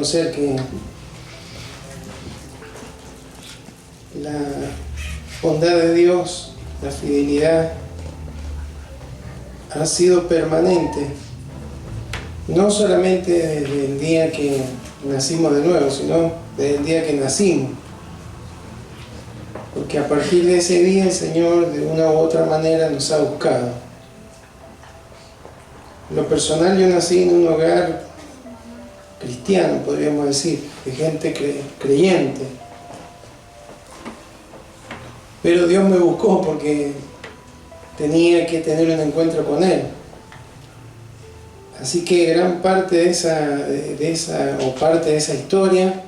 reconocer que la bondad de Dios, la fidelidad, ha sido permanente, no solamente desde el día que nacimos de nuevo, sino desde el día que nacimos. Porque a partir de ese día el Señor de una u otra manera nos ha buscado. En lo personal, yo nací en un hogar cristiano, podríamos decir, de gente creyente. Pero Dios me buscó porque tenía que tener un encuentro con Él. Así que gran parte de esa historia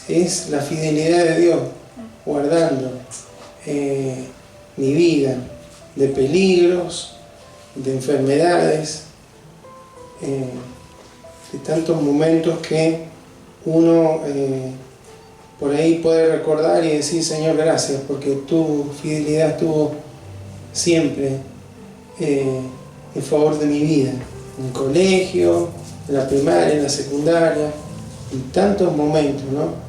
es la fidelidad de Dios, guardando mi vida de peligros, de enfermedades, de tantos momentos que uno por ahí puede recordar y decir: Señor, gracias, porque tu fidelidad estuvo siempre en favor de mi vida, en el colegio, en la primaria, en la secundaria, en tantos momentos, ¿no?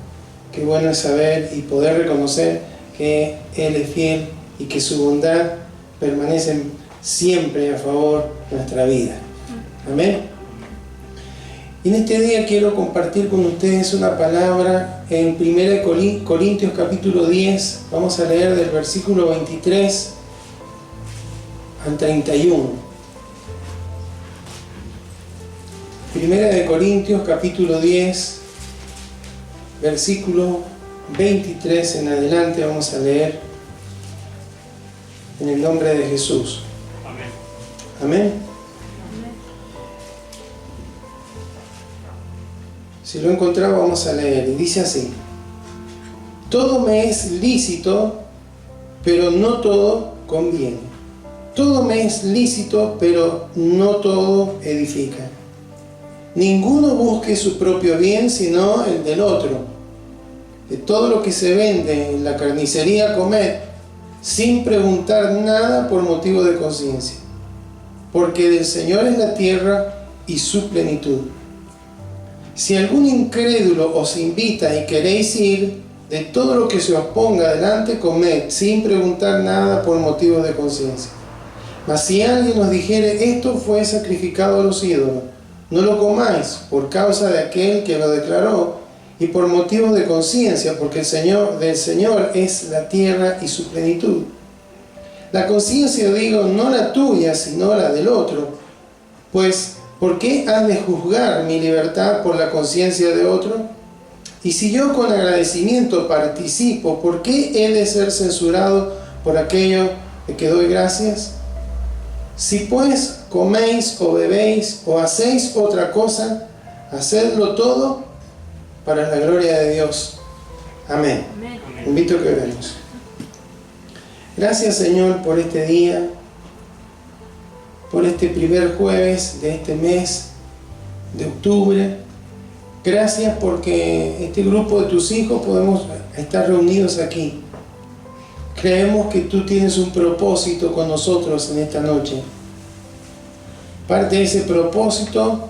Qué bueno es saber y poder reconocer que Él es fiel y que su bondad permanece siempre a favor de nuestra vida. Amén. Y en este día quiero compartir con ustedes una palabra en 1 Corintios capítulo 10. Vamos a leer del versículo 23 al 31. 1 Corintios capítulo 10, versículo 23 en adelante. Vamos a leer en el nombre de Jesús. Amén. Amén. Si lo he encontrado, vamos a leer. Y dice así: todo me es lícito, pero no todo conviene. Todo me es lícito, pero no todo edifica. Ninguno busque su propio bien, sino el del otro. De todo lo que se vende en la carnicería, comed, sin preguntar nada por motivo de conciencia. Porque del Señor es la tierra y su plenitud. Si algún incrédulo os invita y queréis ir, de todo lo que se os ponga delante, comed, sin preguntar nada por motivo de conciencia. Mas si alguien os dijere: esto fue sacrificado a los ídolos, no lo comáis, por causa de aquel que lo declaró, y por motivo de conciencia, porque del Señor es la tierra y su plenitud. La conciencia, digo, no la tuya, sino la del otro. Pues, ¿por qué has de juzgar mi libertad por la conciencia de otro? Y si yo con agradecimiento participo, ¿por qué he de ser censurado por aquello de que doy gracias? Si pues coméis o bebéis o hacéis otra cosa, hacedlo todo para la gloria de Dios. Amén. Amén. Invito a que oremos. Gracias, Señor, por este día, por este primer jueves de este mes de octubre. Gracias porque este grupo de tus hijos podemos estar reunidos aquí. Creemos que tú tienes un propósito con nosotros en esta noche. Parte de ese propósito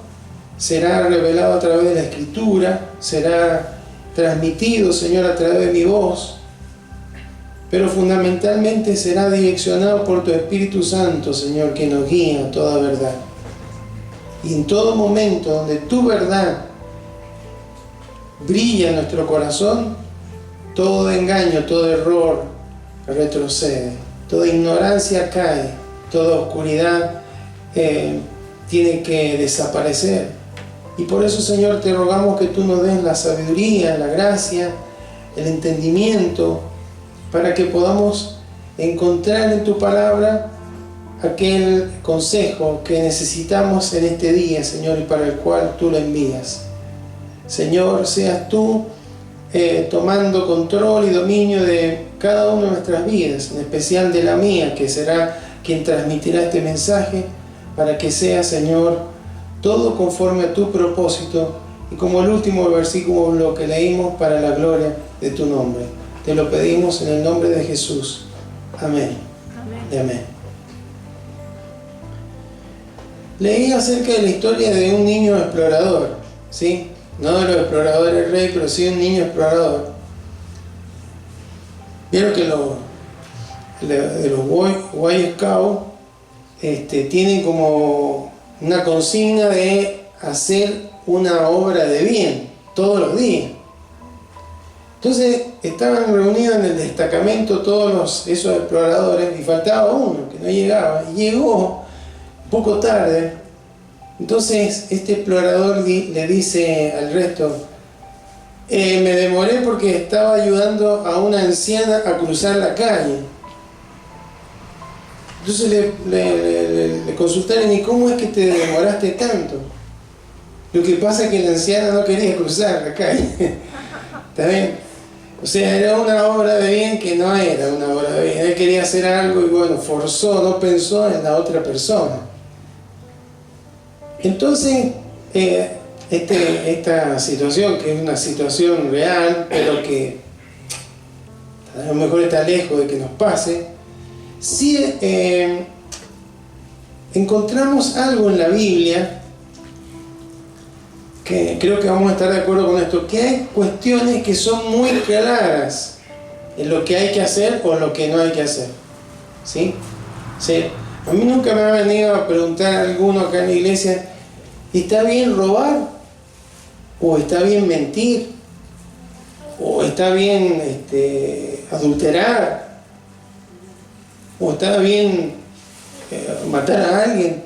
será revelado a través de la Escritura, será transmitido, Señor, a través de mi voz, pero fundamentalmente será direccionado por tu Espíritu Santo, Señor, que nos guía a toda verdad. Y en todo momento donde tu verdad brilla en nuestro corazón, todo engaño, todo error retrocede, toda ignorancia cae, toda oscuridad tiene que desaparecer. Y por eso, Señor, te rogamos que tú nos des la sabiduría, la gracia, el entendimiento, para que podamos encontrar en tu palabra aquel consejo que necesitamos en este día, Señor, y para el cual tú lo envías. Señor, seas tú tomando control y dominio de cada una de nuestras vidas, en especial de la mía, que será quien transmitirá este mensaje, para que sea, Señor, todo conforme a tu propósito, y como el último versículo lo que leímos, para la gloria de tu nombre. Te lo pedimos en el nombre de Jesús. Amén. Amén. Y amén. Leí acerca de la historia de un niño explorador, ¿sí? no de los exploradores del rey, pero sí un niño explorador. Vieron que de los Boy Scouts tienen como una consigna de hacer una obra de bien todos los días. Entonces estaban reunidos en el destacamento todos esos exploradores y faltaba uno que no llegaba, y llegó un poco tarde. Entonces este explorador le dice al resto: me demoré porque estaba ayudando a una anciana a cruzar la calle. Entonces le consultaron: ¿y cómo es que te demoraste tanto? Lo que pasa es que la anciana no quería cruzar la calle. ¿Está bien? O sea, era una obra de bien que no era una obra de bien. Él quería hacer algo y bueno, forzó, no pensó en la otra persona. Entonces, esta situación, que es una situación real, pero que a lo mejor está lejos de que nos pase, sí encontramos algo en la Biblia que creo que vamos a estar de acuerdo con esto, que hay cuestiones que son muy claras en lo que hay que hacer o en lo que no hay que hacer. ¿Sí? Sí. A mí nunca me ha venido a preguntar alguno acá en la iglesia: ¿está bien robar? ¿O está bien mentir? ¿O está bien adulterar? ¿O está bien matar a alguien?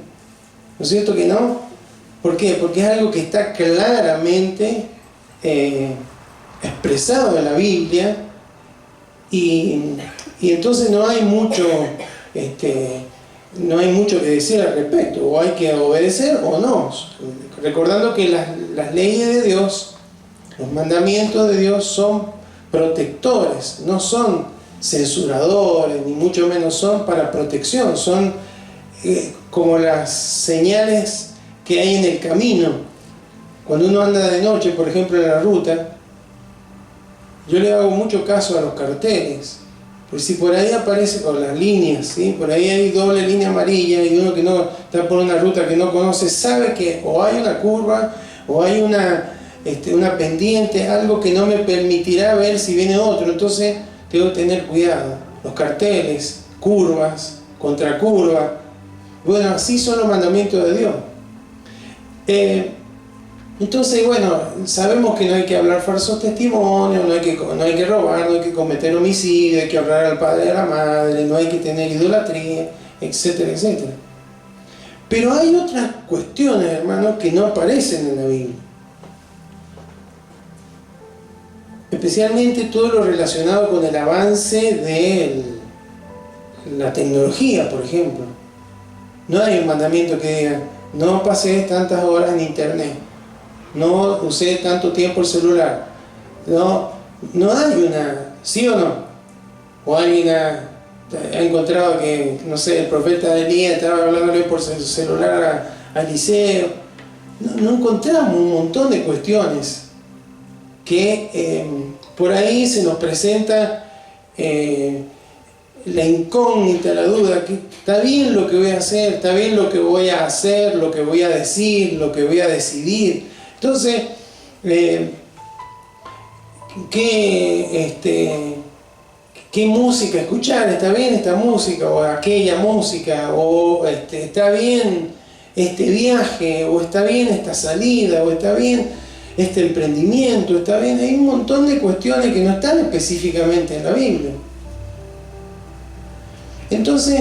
¿No es cierto que no? ¿Por qué? Porque es algo que está claramente expresado en la Biblia, y entonces no hay mucho que decir al respecto. O hay que obedecer o no, recordando que las leyes de Dios, los mandamientos de Dios son protectores, no son censuradores, ni mucho menos, son para protección, son como las señales que hay en el camino. Cuando uno anda de noche, por ejemplo, en la ruta, yo le hago mucho caso a los carteles, porque si por ahí aparece, o las líneas, ¿sí? Por ahí hay doble línea amarilla y uno que no está por una ruta que no conoce, sabe que o hay una curva o hay una pendiente, algo que no me permitirá ver si viene otro. Entonces tengo que tener cuidado. Los carteles, curvas, contracurvas, bueno, así son los mandamientos de Dios. Entonces, bueno, sabemos que no hay que hablar falsos testimonios, no hay que robar, no hay que cometer homicidio, hay que honrar al padre y a la madre, no hay que tener idolatría, etcétera, etcétera. Pero hay otras cuestiones, hermanos, que no aparecen en la Biblia. Especialmente todo lo relacionado con el avance de la tecnología, por ejemplo. No hay un mandamiento que diga: no pases tantas horas en internet, no usé tanto tiempo el celular. No hay una, ¿sí o no? O alguien ha encontrado que, no sé, el profeta Elías estaba hablándole por celular a Eliseo. No encontramos un montón de cuestiones que por ahí se nos presenta la incógnita, la duda, que está bien lo que voy a hacer, está bien lo que voy a hacer, lo que voy a decir, lo que voy a decidir. Entonces, ¿qué música escuchar? ¿Está bien esta música o aquella música? ¿O está bien este viaje? ¿O está bien esta salida? ¿O está bien este emprendimiento? ¿Está bien? Hay un montón de cuestiones que no están específicamente en la Biblia. Entonces,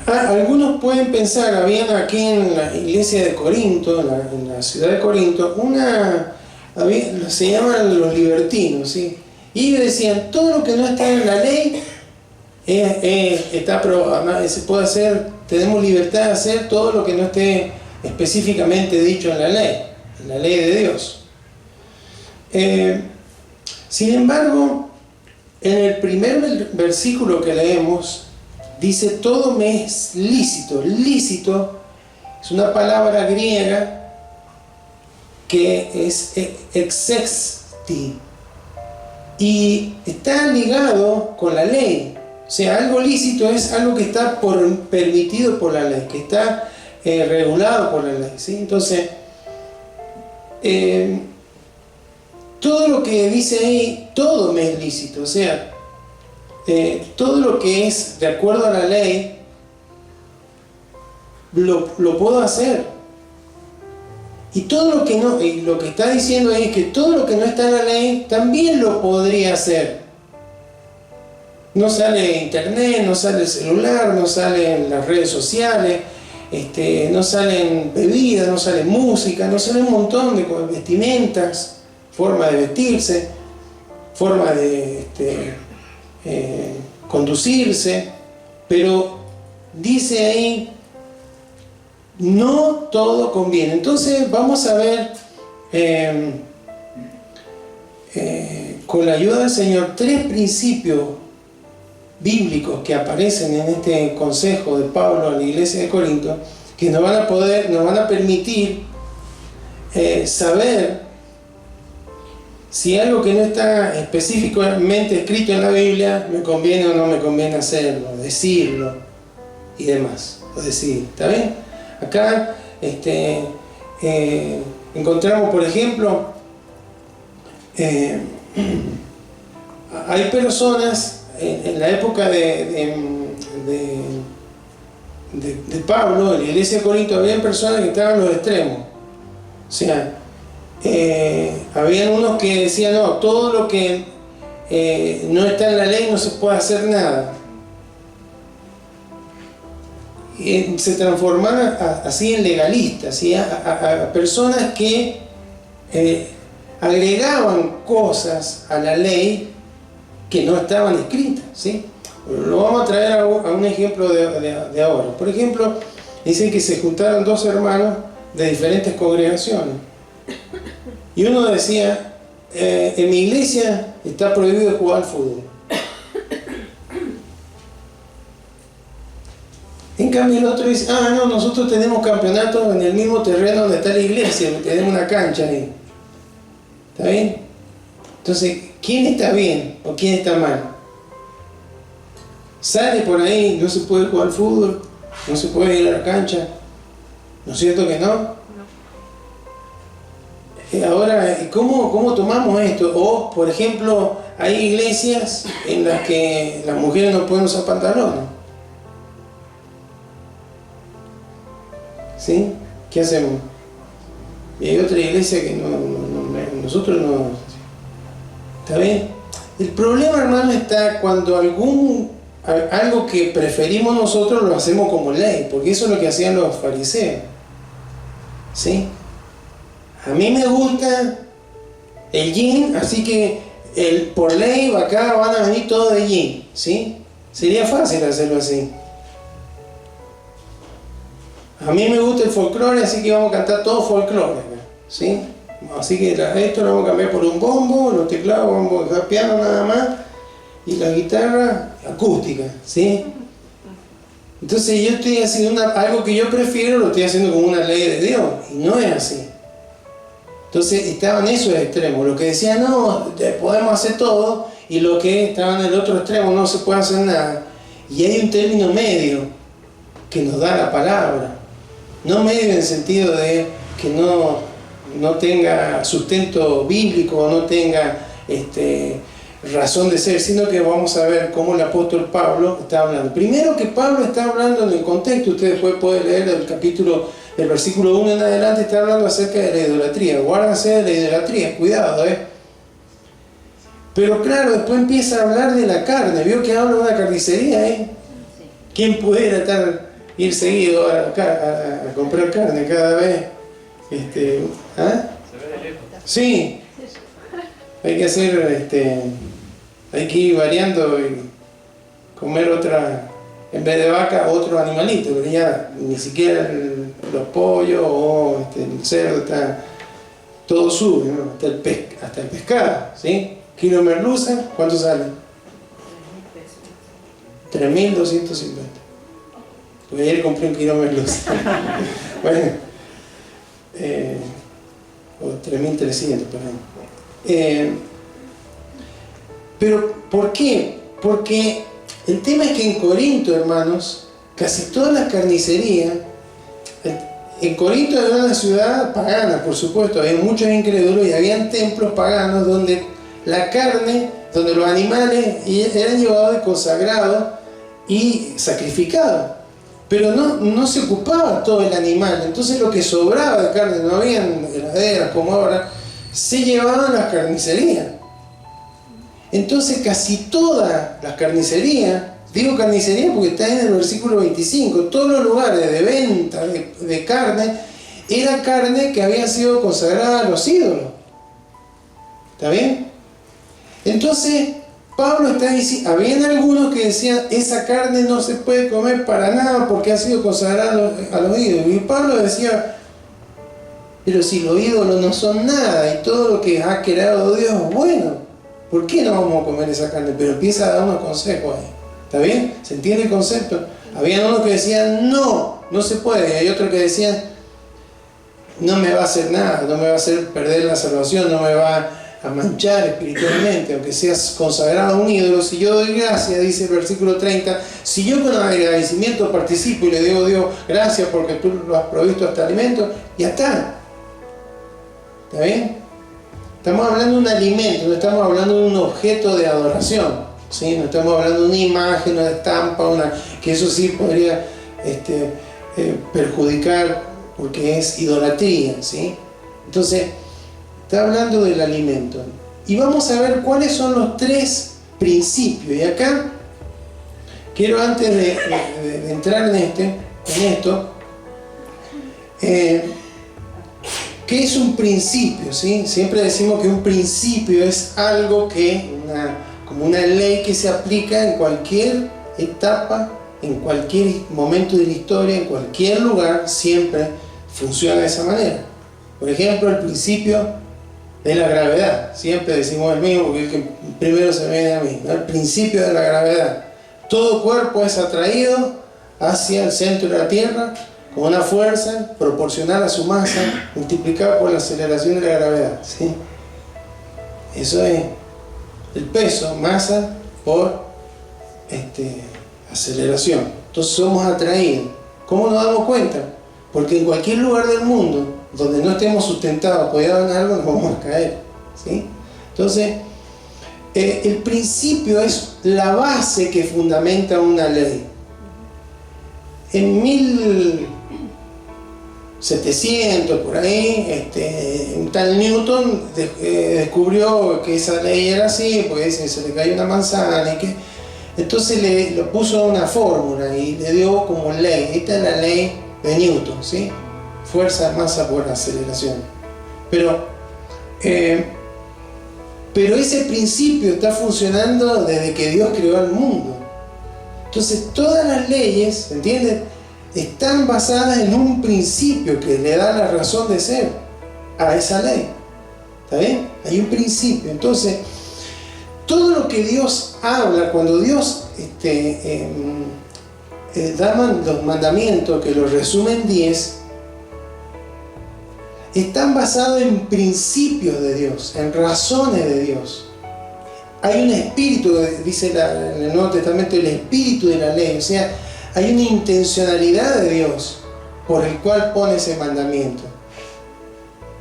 algunos pueden pensar, habían aquí en la iglesia de Corinto, en la ciudad de Corinto, se llaman los libertinos, ¿sí? Y ellos decían: todo lo que no está en la ley está aprobado, se puede hacer, tenemos libertad de hacer todo lo que no esté específicamente dicho en la ley de Dios. Sin embargo, en el primer versículo que leemos, dice: todo me es lícito. Lícito es una palabra griega que es exexti, y está ligado con la ley. O sea, algo lícito es algo que está permitido por la ley, que está regulado por la ley, ¿sí? Entonces, todo lo que dice ahí, todo me es lícito, o sea, todo lo que es de acuerdo a la ley, lo puedo hacer. Y todo lo que no, y lo que está diciendo ahí es que todo lo que no está en la ley, también lo podría hacer. No sale internet, no sale el celular, no salen las redes sociales, no salen bebidas, no sale música, no sale un montón de vestimentas, forma de vestirse, forma de conducirse, pero dice ahí, no todo conviene. Entonces vamos a ver con la ayuda del Señor 3 principios bíblicos que aparecen en este consejo de Pablo a la iglesia de Corinto, que nos van a permitir saber si algo que no está específicamente escrito en la Biblia me conviene o no me conviene hacerlo, decirlo y demás. O decir, ¿está bien? Acá encontramos, por ejemplo, hay personas en la época de Pablo, en la iglesia de Corinto, había personas que estaban en los extremos. O sea, habían unos que decían, no, todo lo que no está en la ley no se puede hacer nada. Y se transformaban así en legalistas, ¿sí? a personas que agregaban cosas a la ley que no estaban escritas, ¿sí? Lo vamos a traer a un ejemplo de ahora. Por ejemplo, dice que se juntaron 2 hermanos de diferentes congregaciones. Y uno decía, en mi iglesia está prohibido jugar al fútbol. En cambio el otro dice, no, nosotros tenemos campeonatos en el mismo terreno donde está la iglesia, tenemos una cancha ahí. ¿Está bien? Entonces, ¿quién está bien o quién está mal? Sale por ahí, no se puede jugar al fútbol, no se puede ir a la cancha. ¿No es cierto que no? Ahora, ¿cómo tomamos esto? O, por ejemplo, hay iglesias en las que las mujeres no pueden usar pantalones. ¿Sí? ¿Qué hacemos? Y hay otra iglesia que nosotros no... ¿Está bien? El problema, hermano, está cuando algo que preferimos nosotros lo hacemos como ley, porque eso es lo que hacían los fariseos. ¿Sí? A mí me gusta el jean, así que por ley acá van a venir todos de jean, ¿sí? Sería fácil hacerlo así. A mí me gusta el folclore, así que vamos a cantar todo folclore, ¿sí? Así que esto lo vamos a cambiar por un bombo, los teclados vamos a dejar piano nada más y la guitarra acústica, ¿sí? Entonces yo estoy haciendo algo que yo prefiero, lo estoy haciendo como una ley de Dios, y no es así. Entonces estaban esos extremos, los que decían no, podemos hacer todo, y los que estaban en el otro extremo, no se puede hacer nada. Y hay un término medio que nos da la palabra. No medio en el sentido de que no tenga sustento bíblico, no tenga razón de ser, sino que vamos a ver cómo el apóstol Pablo está hablando. Primero que Pablo está hablando en el contexto, usted después puede leer el versículo 1 en adelante, está hablando acerca de la idolatría. Guárdense de la idolatría, cuidado, Pero claro, después empieza a hablar de la carne. ¿Vio que habla de una carnicería, ¿Quién pudiera ir seguido a comprar carne cada vez? Sí, hay que hacer, hay que ir variando y comer otra, en vez de vaca, otro animalito, pero ya ni siquiera los pollos o el cerdo está todo sube, ¿no? hasta el pescado, ¿sí? Kilo de merluza, ¿cuánto sale? 3.250. Porque ayer compré un kilo de merluza. Bueno, o 3.300, perdón. Pero, ¿por qué? Porque el tema es que en Corinto, hermanos, casi todas las carnicerías En Corinto era una ciudad pagana, por supuesto, había muchos incrédulos y habían templos paganos donde la carne, donde los animales eran llevados y consagrados y sacrificados. Pero no se ocupaba todo el animal, entonces lo que sobraba de carne, no habían heladeras como ahora, se llevaban a las carnicerías. Entonces casi todas las carnicerías, digo carnicería porque está en el versículo 25, todos los lugares de venta de carne, era carne que había sido consagrada a los ídolos. ¿Está bien? Entonces, Pablo está diciendo, habían algunos que decían, esa carne no se puede comer para nada porque ha sido consagrada a los ídolos. Y Pablo decía, pero si los ídolos no son nada y todo lo que ha creado Dios es bueno, ¿por qué no vamos a comer esa carne? Pero empieza a dar unos consejos ahí. ¿Está bien? ¿Se entiende el concepto? Habían unos que decían, no se puede. Y hay otros que decían, no me va a hacer nada, no me va a hacer perder la salvación, no me va a manchar espiritualmente, aunque seas consagrado a un ídolo. Si yo doy gracias, dice el versículo 30, si yo con agradecimiento participo y le digo a Dios, gracias porque tú lo has provisto hasta alimento, ya está. ¿Está bien? Estamos hablando de un alimento, no estamos hablando de un objeto de adoración, ¿sí? No estamos hablando de una imagen, una estampa, que eso sí podría perjudicar porque es idolatría, ¿sí? Entonces, está hablando del alimento. Y vamos a ver cuáles son los 3 principios. Y acá, quiero antes de entrar en esto, ¿qué es un principio? ¿Sí? Siempre decimos que un principio es algo como una ley que se aplica en cualquier etapa, en cualquier momento de la historia, en cualquier lugar, siempre funciona de esa manera. Por ejemplo, el principio de la gravedad. Siempre decimos el mismo porque es el que primero se viene a mí, ¿no? El principio de la gravedad. Todo cuerpo es atraído hacia el centro de la Tierra con una fuerza proporcional a su masa multiplicada por la aceleración de la gravedad, ¿sí? Eso es el peso, masa por aceleración. Entonces somos atraídos. ¿Cómo nos damos cuenta? Porque en cualquier lugar del mundo donde no estemos sustentados, apoyados en algo, nos vamos a caer, ¿sí? Entonces, el principio es la base que fundamenta una ley. En 1700, por ahí, un tal Newton descubrió que esa ley era así, porque se le cayó una manzana, y entonces le puso una fórmula y le dio como ley. Esta es la ley de Newton, ¿sí? Fuerza, masa por aceleración. Pero ese principio está funcionando desde que Dios creó el mundo. Entonces todas las leyes, ¿entienden?, están basadas en un principio que le da la razón de ser a esa ley. ¿Está bien? Hay un principio. Entonces, todo lo que Dios habla, cuando Dios da los mandamientos, que los resume en 10, están basados en principios de Dios, en razones de Dios. Hay un espíritu, dice en el Nuevo Testamento, el espíritu de la ley, o sea, hay una intencionalidad de Dios por el cual pone ese mandamiento.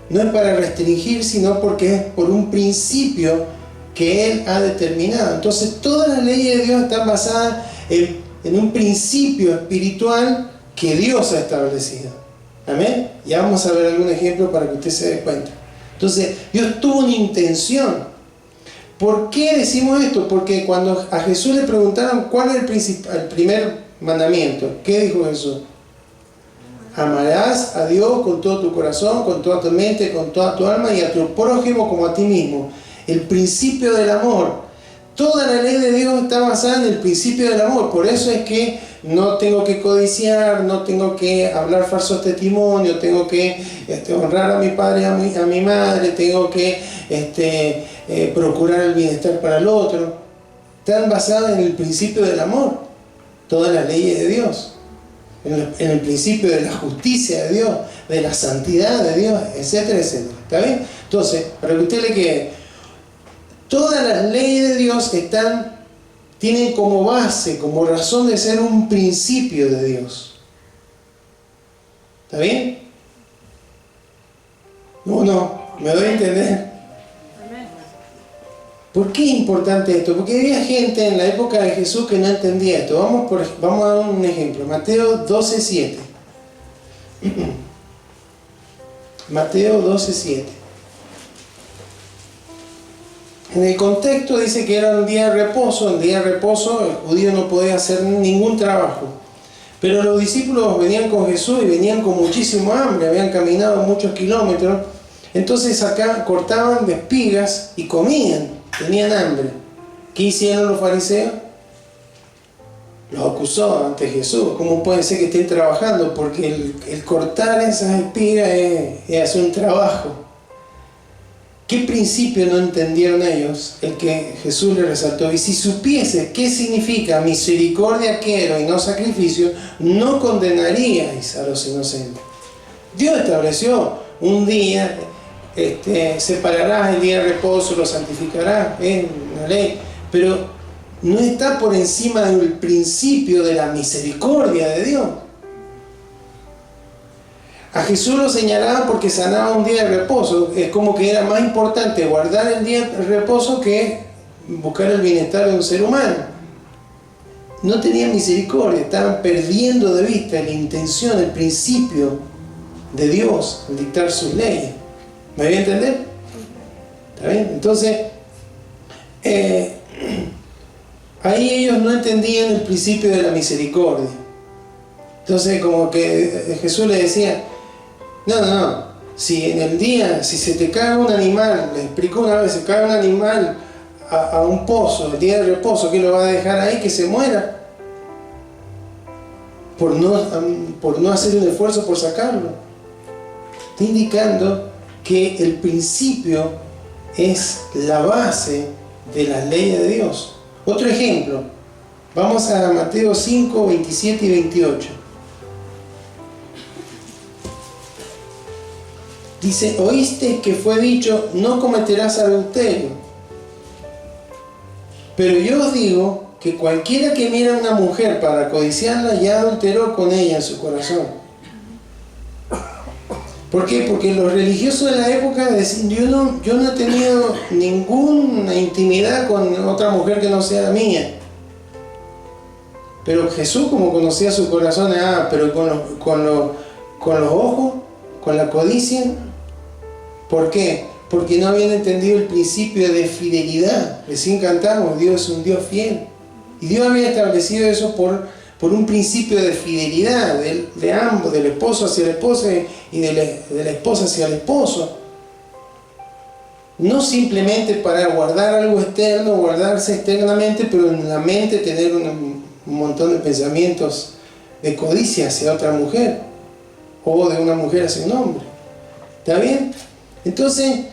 No es para restringir, sino porque es por un principio que Él ha determinado. Entonces todas las leyes de Dios están basadas en un principio espiritual que Dios ha establecido. Amén. Ya vamos a ver algún ejemplo para que usted se dé cuenta. Entonces, Dios tuvo una intención. ¿Por qué decimos esto? Porque cuando a Jesús le preguntaron cuál es el primer mandamiento, ¿qué dijo Jesús? Amarás a Dios con todo tu corazón, con toda tu mente, con toda tu alma y a tu prójimo como a ti mismo. El principio del amor. Toda la ley de Dios está basada en el principio del amor. Por eso es que no tengo que codiciar, no tengo que hablar falsos testimonios, tengo que honrar a mi padre y a mi madre, tengo que procurar el bienestar para el otro. Están basadas en el principio del amor. Todas las leyes de Dios. En el principio de la justicia de Dios, de la santidad de Dios, etcétera, etcétera. ¿Está bien? Entonces, para que usted le quede, todas las leyes de Dios tienen como base, como razón de ser un principio de Dios. ¿Está bien? No, ¿me doy a entender? ¿Por qué es importante esto? Porque había gente en la época de Jesús que no entendía esto. Vamos a dar un ejemplo. Mateo 12:7. Mateo 12:7. En el contexto dice que era un día de reposo. En día de reposo el judío no podía hacer ningún trabajo. Pero los discípulos venían con Jesús y venían con muchísimo hambre. Habían caminado muchos kilómetros. Entonces acá cortaban de espigas y comían. Tenían hambre. ¿Qué hicieron los fariseos? Los acusó ante Jesús. ¿Cómo puede ser que estén trabajando? Porque el cortar esas espigas es hacer un trabajo. ¿Qué principio no entendieron ellos? El que Jesús les resaltó. Y si supiese qué significa misericordia quiero y no sacrificio, no condenaríais a los inocentes. Dios estableció un día, separarás el día de reposo, lo santificarás, es una ley, pero no está por encima del principio de la misericordia de Dios. A Jesús lo señalaban porque sanaba un día de reposo. Es como que era más importante guardar el día de reposo que buscar el bienestar de un ser humano. No tenían misericordia, estaban perdiendo de vista la intención, el principio de Dios al dictar sus leyes. ¿Me voy a entender? ¿Está bien? Entonces, ahí ellos no entendían el principio de la misericordia. Entonces, como que Jesús le decía, no, si en el día, si se te cae un animal, le explicó una vez, se cae un animal a un pozo, el día de reposo, ¿qué lo va a dejar ahí? Que se muera. Por no hacer un esfuerzo por sacarlo. Está indicando que el principio es la base de las leyes de Dios. Otro ejemplo, vamos a Mateo 5, 27 y 28. Dice, oíste que fue dicho, no cometerás adulterio. Pero yo os digo que cualquiera que mira a una mujer para codiciarla ya adulteró con ella en su corazón. ¿Por qué? Porque los religiosos de la época decían, yo no he tenido ninguna intimidad con otra mujer que no sea mía. Pero Jesús, como conocía su corazón, pero con los ojos, con la codicia. ¿Por qué? Porque no habían entendido el principio de fidelidad. Recién cantamos, Dios es un Dios fiel. Y Dios había establecido eso por un principio de fidelidad de ambos, del esposo hacia la esposa y de la esposa hacia el esposo. No simplemente para guardar algo externo, guardarse externamente, pero en la mente tener un montón de pensamientos de codicia hacia otra mujer o de una mujer hacia un hombre. ¿Está bien? Entonces,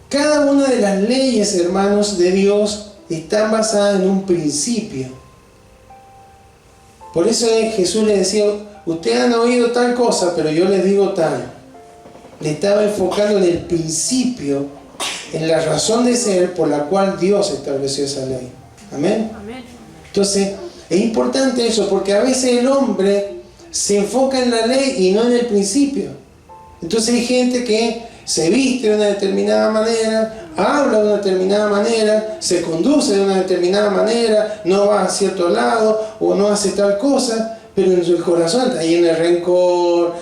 cada una de las leyes, hermanos, de Dios están basadas en un principio. Por eso Jesús le decía, ustedes han oído tal cosa, pero yo les digo tal. Le estaba enfocando en el principio, en la razón de ser por la cual Dios estableció esa ley. ¿Amén? Amén. Entonces, es importante eso, porque a veces el hombre se enfoca en la ley y no en el principio. Entonces hay gente que se viste de una determinada manera, habla de una determinada manera, se conduce de una determinada manera, no va a cierto lado o no hace tal cosa, pero en su corazón está lleno de rencor,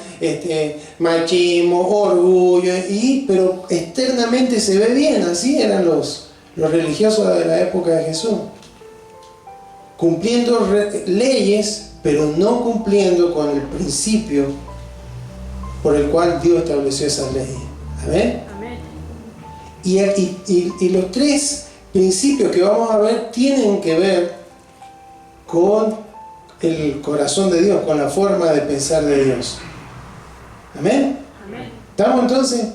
machismo, orgullo, pero externamente se ve bien. Así eran los religiosos de la época de Jesús, cumpliendo leyes, pero no cumpliendo con el principio por el cual Dios estableció esas leyes. ¿Amén? Amén. Y los tres principios que vamos a ver tienen que ver con el corazón de Dios, con la forma de pensar de Dios. ¿Amén? Amén. ¿Estamos entonces?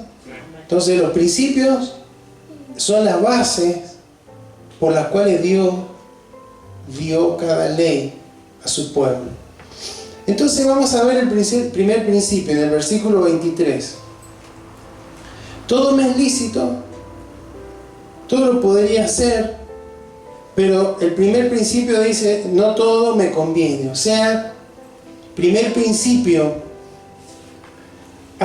Entonces los principios son las bases por las cuales Dios dio cada ley a su pueblo. Entonces vamos a ver el primer principio en el versículo 23. Todo me es lícito, todo lo podría hacer, pero el primer principio dice, no todo me conviene. O sea, primer principio,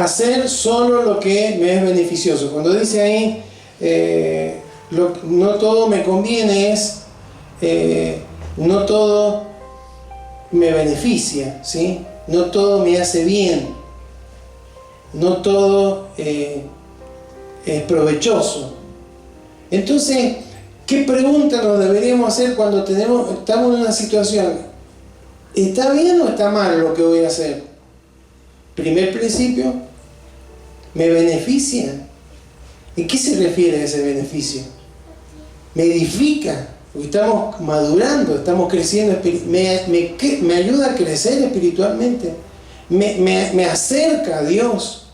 hacer solo lo que me es beneficioso. Cuando dice ahí, no todo me conviene, es no todo me beneficia, ¿sí? No todo me hace bien, no todo es provechoso. Entonces, ¿qué pregunta nos deberíamos hacer cuando estamos en una situación? ¿Está bien o está mal lo que voy a hacer? Primer principio, ¿me beneficia? ¿En qué se refiere a ese beneficio? ¿Me edifica? Porque estamos madurando, estamos creciendo, me ayuda a crecer espiritualmente, me acerca a Dios,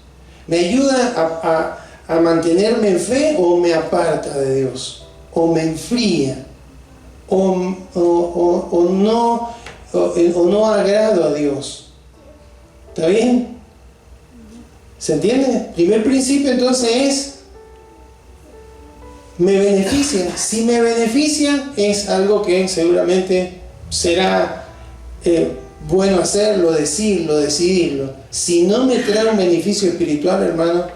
me ayuda a mantenerme en fe, o me aparta de Dios, o me enfría, o no agrado a Dios. ¿Está bien? ¿Se entiende? Primer principio entonces es: me beneficia. Si me beneficia, es algo que seguramente será bueno hacerlo, decirlo, decidirlo. Si no me trae un beneficio espiritual, hermano,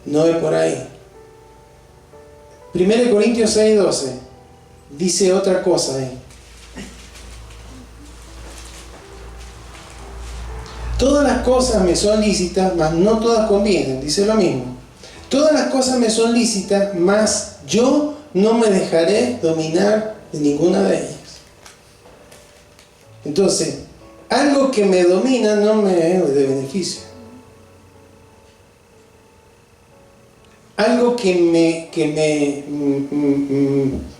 no es por ahí. 1 Corintios 6:12 dice otra cosa ahí. Todas las cosas me son lícitas, mas no todas convienen. Dice lo mismo. Todas las cosas me son lícitas, mas yo no me dejaré dominar de ninguna de ellas. Entonces, algo que me domina no me es de beneficio. Algo que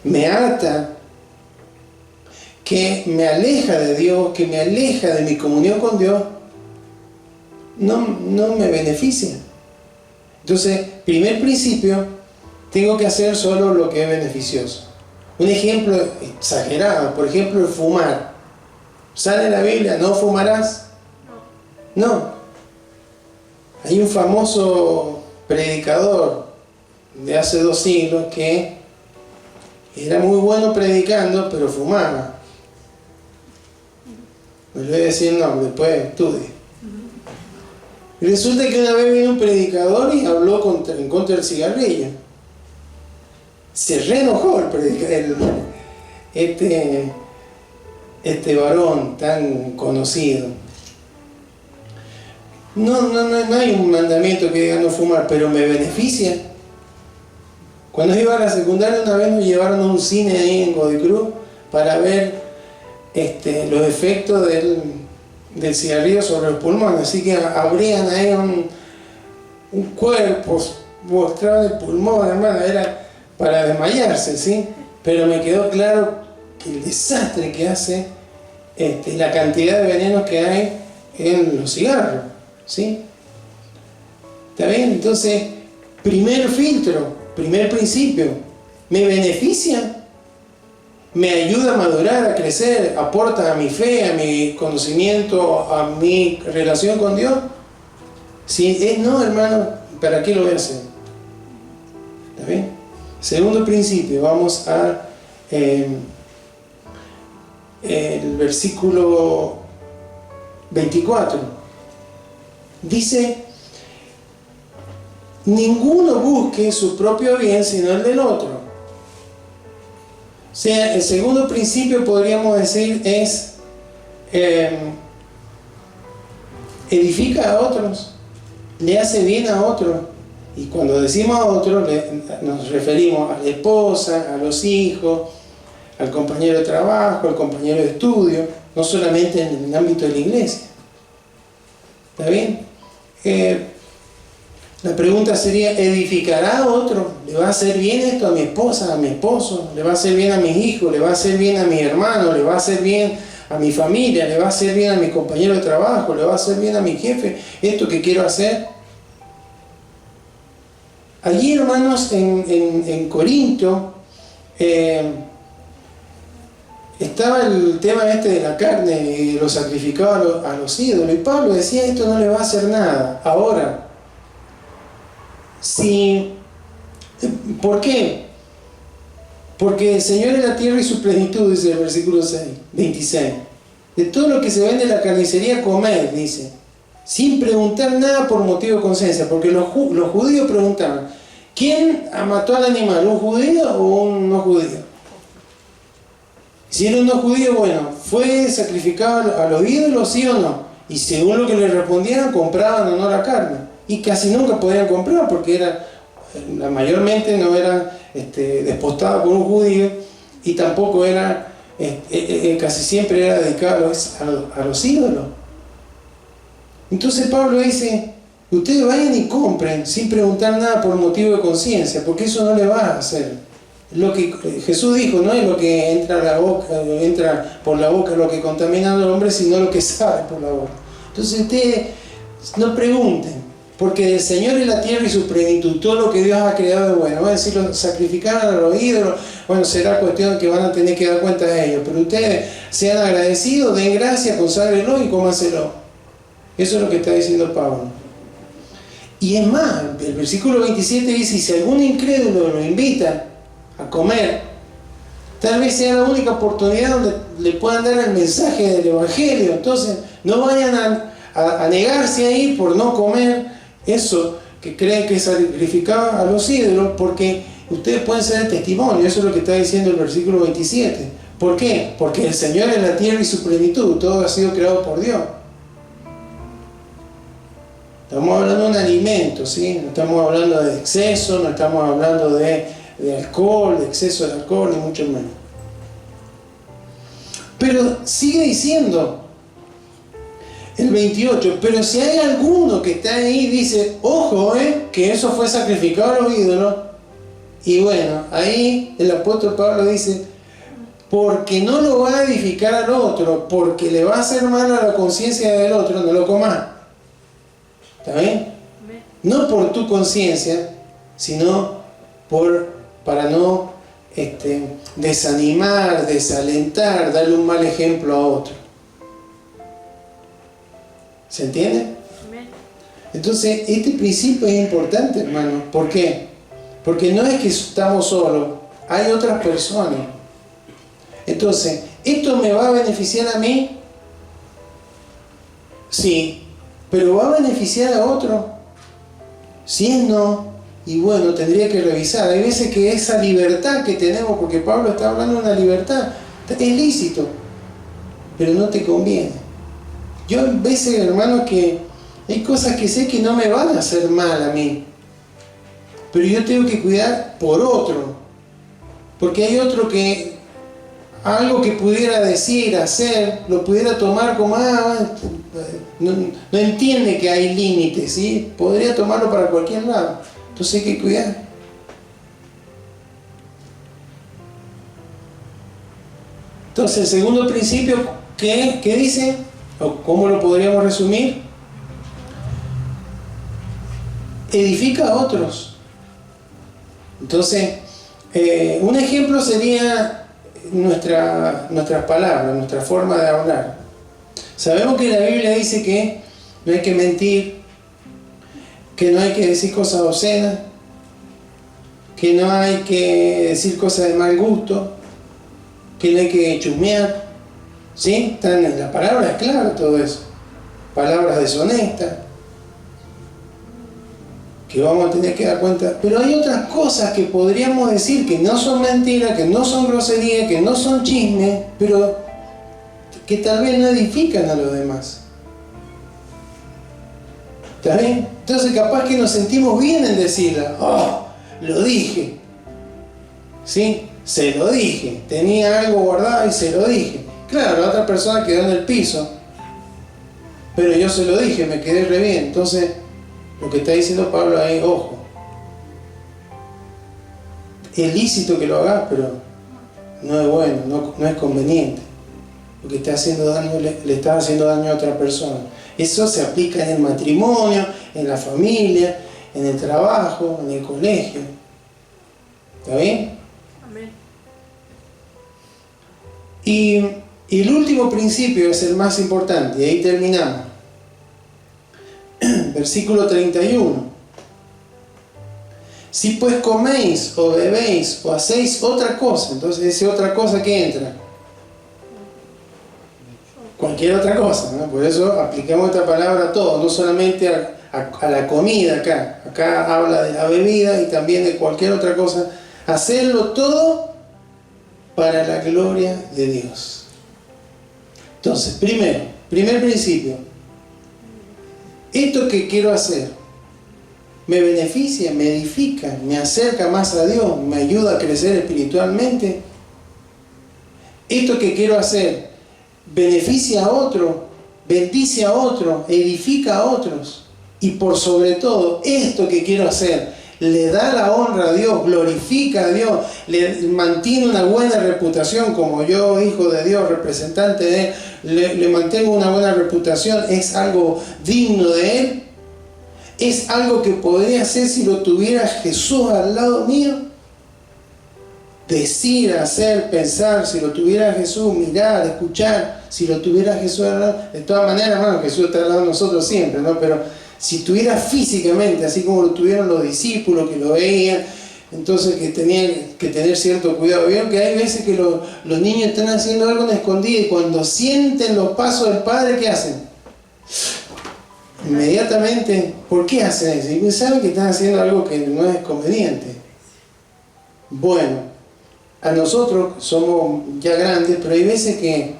me ata, que me aleja de Dios, que me aleja de mi comunión con Dios, no me beneficia. Entonces, primer principio, tengo que hacer solo lo que es beneficioso. Un ejemplo exagerado, por ejemplo, el fumar. ¿Sale en la Biblia, no fumarás? No. Hay un famoso predicador de hace 2 siglos que era muy bueno predicando, pero fumaba. No le voy a decir el nombre, después estudie. Y resulta que una vez vino un predicador y habló en contra del cigarrillo. Se reenojó el predicador, este varón tan conocido. No hay un mandamiento que diga no fumar, pero me beneficia. Cuando iba a la secundaria, una vez nos llevaron a un cine ahí en Godicruz para ver los efectos del cigarrillo sobre los pulmones. Así que abrían ahí un cuerpo, mostraban el pulmón, hermano, era para desmayarse, ¿sí? Pero me quedó claro el desastre que hace la cantidad de venenos que hay en los cigarros, ¿sí? ¿Está bien? Entonces, primer filtro, primer principio, ¿me beneficia? ¿Me ayuda a madurar, a crecer? ¿Aporta a mi fe, a mi conocimiento, a mi relación con Dios? Si es no, hermano, ¿para qué lo voy a hacer? ¿Está bien? Segundo principio, vamos a el versículo 24. Dice: ninguno busque su propio bien sino el del otro. O sea, el segundo principio, podríamos decir, es edifica a otros, le hace bien a otros. Y cuando decimos a otros, nos referimos a la esposa, a los hijos, al compañero de trabajo, al compañero de estudio, no solamente en el ámbito de la iglesia. ¿Está bien? La pregunta sería: ¿edificará a otro? ¿Le va a hacer bien esto a mi esposa, a mi esposo? ¿Le va a hacer bien a mis hijos? ¿Le va a hacer bien a mis hermanos? ¿Le va a hacer bien a mi familia? ¿Le va a hacer bien a mi compañero de trabajo? ¿Le va a hacer bien a mi jefe esto que quiero hacer? Allí, hermanos, en Corinto, estaba el tema de la carne y lo sacrificaba a los ídolos. Y Pablo decía: esto no le va a hacer nada. Ahora, ¿por qué? Porque el Señor es la tierra y su plenitud, dice el versículo 26. De todo lo que se vende en la carnicería, comed, dice. sin preguntar nada por motivo de conciencia, porque los judíos preguntaban, ¿quién mató al animal? ¿Un judío o un no judío? Si era un no judío, bueno, ¿fue sacrificado a los ídolos, sí o no? Y según lo que le respondieran, compraban o no la carne. Y casi nunca podían comprar porque mayormente no eran despostados por un judío y tampoco era, casi siempre era dedicado a los ídolos. Entonces Pablo dice, ustedes vayan y compren sin preguntar nada por motivo de conciencia, porque eso no le va a hacer. Lo que Jesús dijo, no es lo que entra por la boca lo que contamina al hombre, sino lo que sale por la boca. Entonces ustedes no pregunten, porque del Señor es la tierra y su plenitud, todo lo que Dios ha creado es bueno. Va a decir, sacrificar a los ídolos, bueno, será cuestión que van a tener que dar cuenta de ellos, pero ustedes sean agradecidos, den gracias, conságrenlo y cómanselo. Eso es lo que está diciendo Pablo. Y es más, el versículo 27 dice, si algún incrédulo lo invita a comer, tal vez sea la única oportunidad donde le puedan dar el mensaje del Evangelio. Entonces, no vayan a negarse ahí por no comer eso que creen que es sacrificado a los ídolos, porque ustedes pueden ser el testimonio. Eso es lo que está diciendo el versículo 27. ¿Por qué? Porque el Señor es la tierra y su plenitud, todo ha sido creado por Dios. Estamos hablando de un alimento, ¿sí? No estamos hablando de exceso, no estamos hablando de alcohol, de exceso de alcohol, ni mucho menos. Pero sigue diciendo el 28, pero si hay alguno que está ahí y dice, ojo, que eso fue sacrificado a los ídolos, y bueno, ahí el apóstol Pablo dice, porque no lo va a edificar al otro, porque le va a hacer mal a la conciencia del otro, no lo comas. ¿Está bien? No por tu conciencia, sino para no desanimar, desalentar, darle un mal ejemplo a otro. ¿Se entiende? Entonces, este principio es importante, hermano. ¿Por qué? Porque no es que estamos solos, hay otras personas. Entonces, ¿esto me va a beneficiar a mí? Sí. ¿Pero va a beneficiar a otro? Si es no, y bueno, tendría que revisar. Hay veces que esa libertad que tenemos, porque Pablo está hablando de una libertad, es lícito, pero no te conviene. Yo a veces, hermano, que hay cosas que sé que no me van a hacer mal a mí, pero yo tengo que cuidar por otro, porque hay otro que algo que pudiera decir, hacer, lo pudiera tomar como, no entiende que hay límites, ¿sí? Podría tomarlo para cualquier lado. Entonces hay que cuidar. Entonces el segundo principio, ¿qué dice? ¿O cómo lo podríamos resumir? Edifica a otros. Entonces, un ejemplo sería nuestras palabras, nuestra forma de hablar. Sabemos que la Biblia dice que no hay que mentir, que no hay que decir cosas obscenas, que no hay que decir cosas de mal gusto, que no hay que chusmear, ¿sí? Están en la palabra, es claro todo eso. Palabras deshonestas, que vamos a tener que dar cuenta. Pero hay otras cosas que podríamos decir que no son mentiras, que no son groserías, que no son chismes, pero que tal vez no edifican a los demás. ¿Está bien? Entonces capaz que nos sentimos bien en decirla. ¡Oh! Lo dije. ¿Sí? Se lo dije. Tenía algo guardado y se lo dije. Claro, la otra persona quedó en el piso. Pero yo se lo dije, me quedé re bien. Entonces, lo que está diciendo Pablo ahí, ojo. Es lícito que lo hagas, pero no es bueno, no es conveniente. Porque le está haciendo daño a otra persona. Eso se aplica en el matrimonio, en la familia, en el trabajo, en el colegio. ¿Está bien? Amén. Y el último principio es el más importante, y ahí terminamos. Versículo 31. Si pues coméis o bebéis o hacéis otra cosa, entonces esa otra cosa que entra. cualquier otra cosa, ¿no? Por eso aplicamos esta palabra a todo, no solamente a la comida acá. Acá habla de la bebida y también de cualquier otra cosa. Hacerlo todo para la gloria de Dios. Entonces, primer principio. Esto que quiero hacer me beneficia, me edifica, me acerca más a Dios, me ayuda a crecer espiritualmente. Esto que quiero hacer beneficia a otro, bendice a otro, edifica a otros. Y por sobre todo, esto que quiero hacer le da la honra a Dios, glorifica a Dios, le mantiene una buena reputación, como yo, hijo de Dios, representante de Él, le mantengo una buena reputación, es algo digno de Él, es algo que podría hacer si lo tuviera Jesús al lado mío. Decir, hacer, pensar, si lo tuviera Jesús, mirar, escuchar, si lo tuviera Jesús al lado. De todas maneras, hermano, Jesús está al lado de nosotros siempre, ¿no? Pero si tuviera físicamente, así como lo tuvieron los discípulos que lo veían, entonces que tenían que tener cierto cuidado. Vieron que hay veces que los niños están haciendo algo en escondido y cuando sienten los pasos del Padre, ¿qué hacen? Inmediatamente, ¿por qué hacen eso? Y saben que están haciendo algo que no es conveniente. Bueno, a nosotros somos ya grandes, pero hay veces que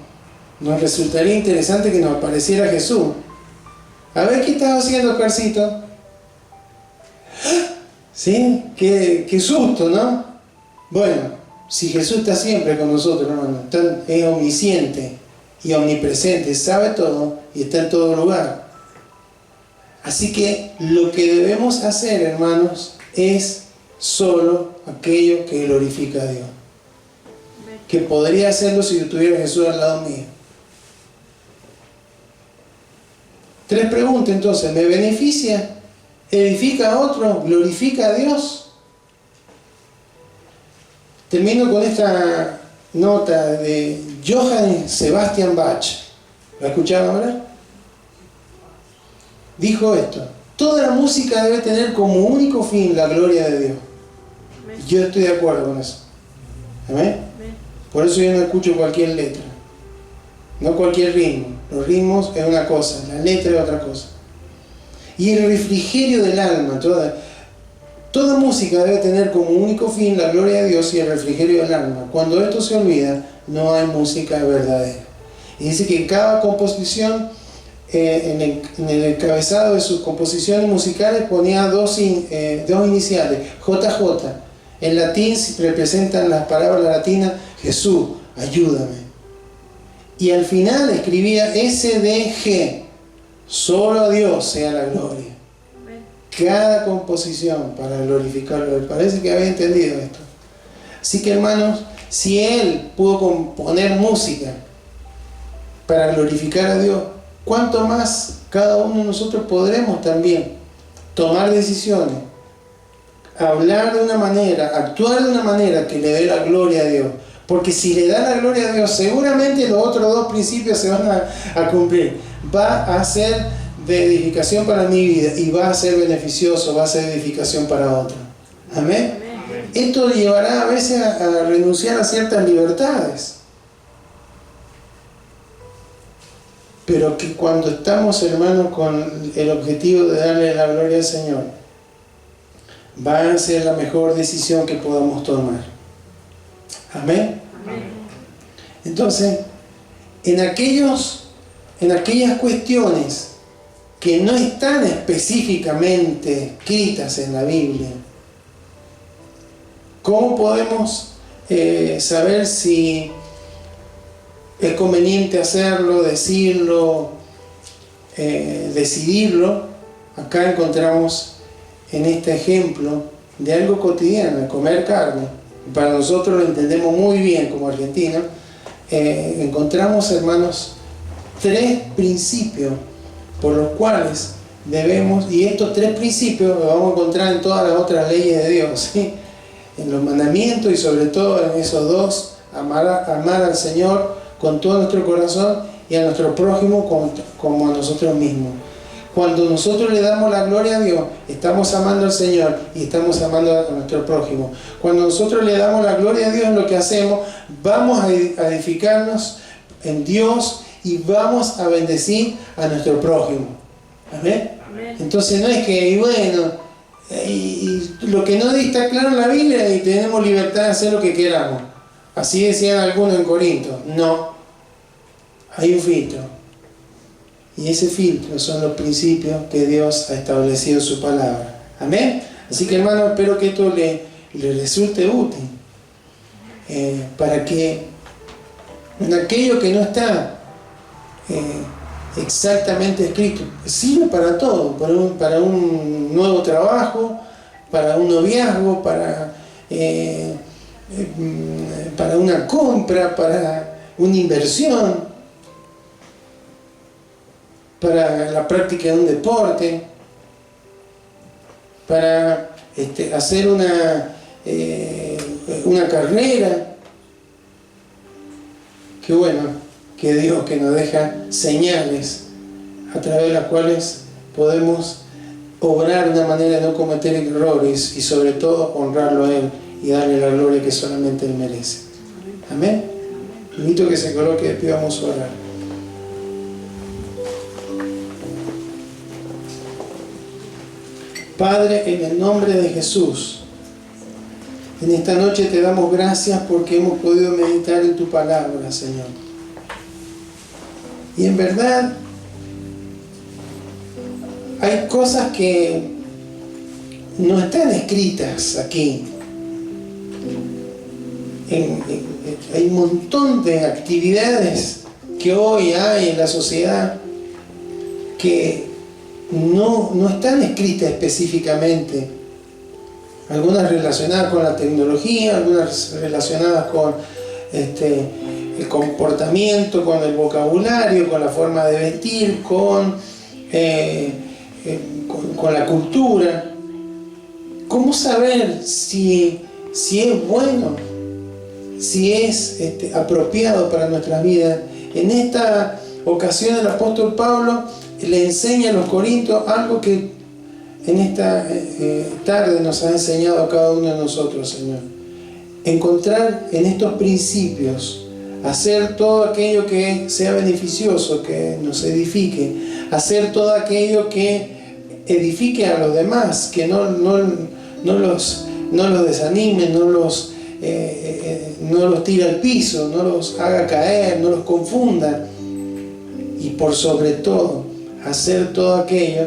nos resultaría interesante que nos apareciera Jesús. A ver, ¿qué estás haciendo, Oscarcito? ¿Sí? Qué susto, ¿no? Bueno, si Jesús está siempre con nosotros, hermano, es omnisciente y omnipresente, sabe todo y está en todo lugar. Así que lo que debemos hacer, hermanos, es solo aquello que glorifica a Dios. Que podría hacerlo si yo tuviera a Jesús al lado mío. 3 preguntas entonces. ¿Me beneficia? ¿Edifica a otro? ¿Glorifica a Dios? Termino con esta nota de Johann Sebastian Bach. ¿Lo escucharon hablar? Dijo esto: toda la música debe tener como único fin la gloria de Dios. Yo estoy de acuerdo con eso. ¿Amén? Por eso yo no escucho cualquier letra, no cualquier ritmo. Los ritmos es una cosa, la letra es otra cosa. Y el refrigerio del alma, toda música debe tener como único fin la gloria de Dios y el refrigerio del alma. Cuando esto se olvida, no hay música verdadera. Y dice que en cada composición, en el encabezado de sus composiciones musicales ponía dos iniciales, JJ. En latín representan las palabras latinas Jesús, ayúdame. Y al final escribía SDG, solo a Dios sea la gloria. Cada composición para glorificarlo. Me parece que había entendido esto. Así que, hermanos, si Él pudo componer música para glorificar a Dios, ¿cuánto más cada uno de nosotros podremos también tomar decisiones, hablar de una manera, actuar de una manera que le dé la gloria a Dios? Porque si le da la gloria a Dios, seguramente los otros 2 principios se van a cumplir. Va a ser de edificación para mi vida y va a ser beneficioso, va a ser edificación para otro. Amén. Amén. Esto le llevará a veces a renunciar a ciertas libertades. Pero que cuando estamos, hermanos, con el objetivo de darle la gloria al Señor, va a ser la mejor decisión que podamos tomar. Amén. Amén. Entonces, en aquellas cuestiones que no están específicamente escritas en la Biblia, ¿cómo podemos saber si es conveniente hacerlo, decirlo, decidirlo? Acá encontramos en este ejemplo de algo cotidiano, comer carne. Para nosotros lo entendemos muy bien como argentinos. Encontramos, hermanos, 3 principios por los cuales debemos, y estos 3 principios los vamos a encontrar en todas las otras leyes de Dios, ¿sí? En los mandamientos y sobre todo en esos 2, amar al Señor con todo nuestro corazón y a nuestro prójimo como a nosotros mismos. Cuando nosotros le damos la gloria a Dios, estamos amando al Señor y estamos amando a nuestro prójimo. Cuando nosotros le damos la gloria a Dios en lo que hacemos, vamos a edificarnos en Dios y vamos a bendecir a nuestro prójimo. ¿Amén? Amén. Entonces no es que, y bueno, y lo que no está claro en la Biblia y tenemos libertad de hacer lo que queramos. Así decían algunos en Corinto. No, hay un filtro. Y ese filtro son los principios que Dios ha establecido en su palabra. Amén. Así que, hermano, espero que esto le resulte útil. Para que en aquello que no está exactamente escrito, sirve para todo, para un nuevo trabajo, para un noviazgo, para una compra, para una inversión, para la práctica de un deporte, para hacer una carrera. Qué bueno que Dios que nos deja señales a través de las cuales podemos obrar de una manera de no cometer errores y sobre todo honrarlo a Él y darle la gloria que solamente Él merece. Amén. Invito a que se coloque de pie, vamos a orar. Padre, en el nombre de Jesús, en esta noche te damos gracias porque hemos podido meditar en tu palabra, Señor. Y en verdad, hay cosas que no están escritas aquí. Hay un montón de actividades que hoy hay en la sociedad que no están escritas específicamente. Algunas relacionadas con la tecnología, algunas relacionadas con el comportamiento, con el vocabulario, con la forma de vestir, con la cultura. ¿Cómo saber si es bueno, si es apropiado para nuestras vidas? En esta ocasión el apóstol Pablo le enseña a los corintios algo que en esta tarde nos ha enseñado a cada uno de nosotros, Señor. Encontrar en estos principios, hacer todo aquello que sea beneficioso, que nos edifique, hacer todo aquello que edifique a los demás, que no los desanime, no los tire al piso, no los haga caer, no los confunda. Y por sobre todo, hacer todo aquello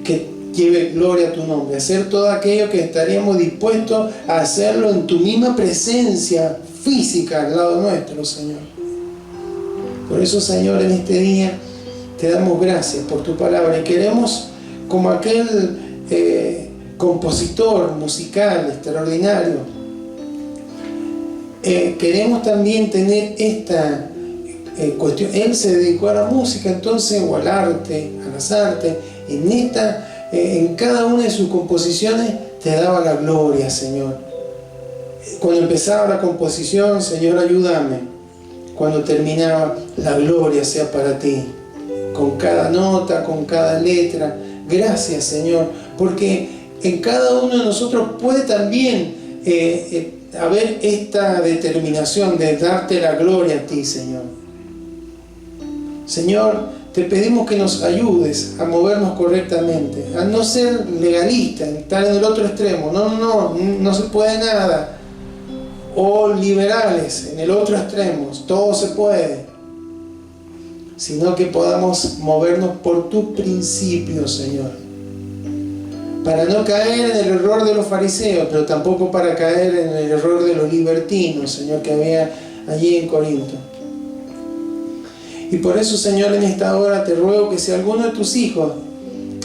que lleve gloria a tu nombre, hacer todo aquello que estaríamos dispuestos a hacerlo en tu misma presencia física al lado nuestro, Señor. Por eso, Señor, en este día te damos gracias por tu palabra y queremos, como aquel compositor musical extraordinario, queremos también tener esta cuestión. Él se dedicó a la música, entonces, o al arte, a las artes. En cada una de sus composiciones te daba la gloria, Señor. Cuando empezaba la composición, Señor, ayúdame. Cuando terminaba, la gloria sea para ti. Con cada nota, con cada letra. Gracias, Señor, porque en cada uno de nosotros puede también haber esta determinación de darte la gloria a ti, Señor. Señor, te pedimos que nos ayudes a movernos correctamente, a no ser legalistas, estar en el otro extremo, no se puede nada, o liberales en el otro extremo, todo se puede, sino que podamos movernos por tus principios, Señor, para no caer en el error de los fariseos, pero tampoco para caer en el error de los libertinos, Señor, que había allí en Corinto. Y por eso, Señor, en esta hora te ruego que si alguno de tus hijos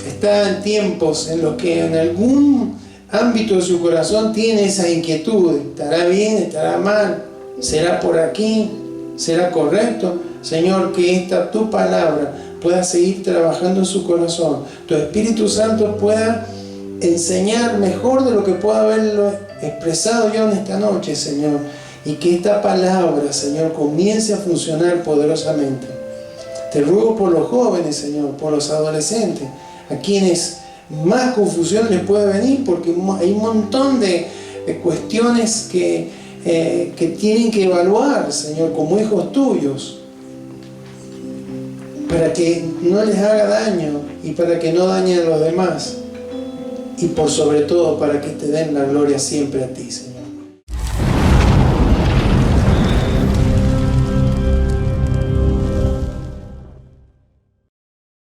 está en tiempos en los que en algún ámbito de su corazón tiene esa inquietud, ¿estará bien? ¿Estará mal? ¿Será por aquí? ¿Será correcto? Señor, que esta tu palabra pueda seguir trabajando en su corazón. Tu Espíritu Santo pueda enseñar mejor de lo que pueda haberlo expresado yo en esta noche, Señor. Y que esta palabra, Señor, comience a funcionar poderosamente. Te ruego por los jóvenes, Señor, por los adolescentes, a quienes más confusión les puede venir, porque hay un montón de cuestiones que tienen que evaluar, Señor, como hijos tuyos. para que no les haga daño y para que no dañen a los demás. Y por sobre todo para que te den la gloria siempre a ti, Señor.